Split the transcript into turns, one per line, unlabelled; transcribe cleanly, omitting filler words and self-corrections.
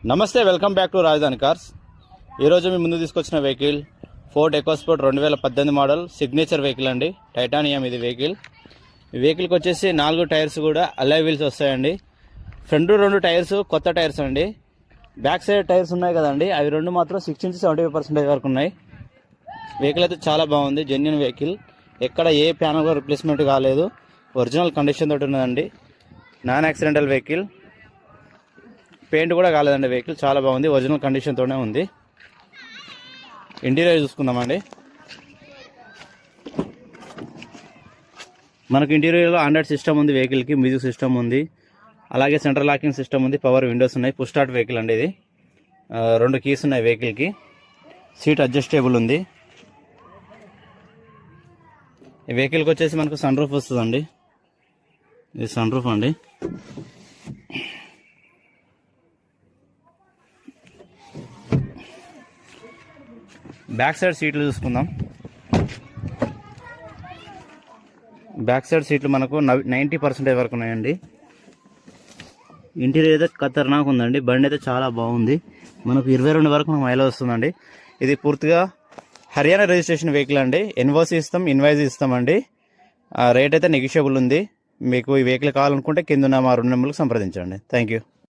నమస్తే, welcome back to రాజధాని cars. ఈరోజు మీ ముందు తీసుకొచ్చిన vehicle Ford EcoSport 2018 model signature vehicle అండి. టైటానియం ఇది వెహికల్. ఈ వెహికల్కి వచ్చేసి 4 టైర్స్ కూడా అలై వీల్స్ వస్తాయండి. ఫ్రంట్ 2 టైర్స్ కొత్త టైర్స్ అండి. బ్యాక్ సైడ్ టైర్స్ ఉన్నాయి కదండి, అవి 2 మాత్రం 60 నుంచి 75% వరకు ఉన్నాయి. వెహికల్ అయితే చాలా బాగుంది, జెన్యున్ వెహికల్. ఎక్కడ ఏ ప్యానల్ కూడా రిప్లేస్మెంట్ కాలేదు, ఒరిజినల్ కండిషన్ తోటి ఉన్నదండి. నాన్ యాక్సిడెంటల్ వెహికల్, పెయింట్ కూడా కాలేదండి. వెహికల్ చాలా బాగుంది, ఒరిజినల్ కండిషన్తోనే ఉంది. ఇంటీరియర్ చూసుకుందామండి. మనకు ఇంటీరియర్లో ఆండ్రాయిడ్ సిస్టమ్ ఉంది, వెహికల్కి మ్యూజిక్ సిస్టమ్ ఉంది, అలాగే సెంట్రల్ లాకింగ్ సిస్టమ్ ఉంది, పవర్ విండోస్ ఉన్నాయి. పుష్ స్టార్ట్ వెహికల్ అండి ఇది. 2 కీస్ ఉన్నాయి వెహికల్కి. సీట్ అడ్జస్టేబుల్ ఉంది. ఈ వెహికల్కి వచ్చేసి మనకు సన్ రూఫ్ వస్తుందండి. ఇది సన్ రూఫ్ అండి. బ్యాక్ సైడ్ సీట్లు చూసుకుందాం. బ్యాక్ సైడ్ సీట్లు మనకు 90% వరకు ఉన్నాయండి. ఇంటీరియర్ అయితే ఖతర్నాక్ ఉందండి. బండి అయితే చాలా బాగుంది. మనకు 22 వరకు మైలేజ్ వస్తుందండి. ఇది పూర్తిగా హర్యానా రిజిస్ట్రేషన్ వెహికల్ అండి. ఎన్ఓసి ఇస్తాం, ఇన్వాయిస్ ఇస్తామండి. రేట్ అయితే నెగిషియబుల్ ఉంది. మీకు ఈ వెహికల్ కావాలనుకుంటే కింద ఉన్న మా 2 నెంబర్లకు సంప్రదించండి. Thank you.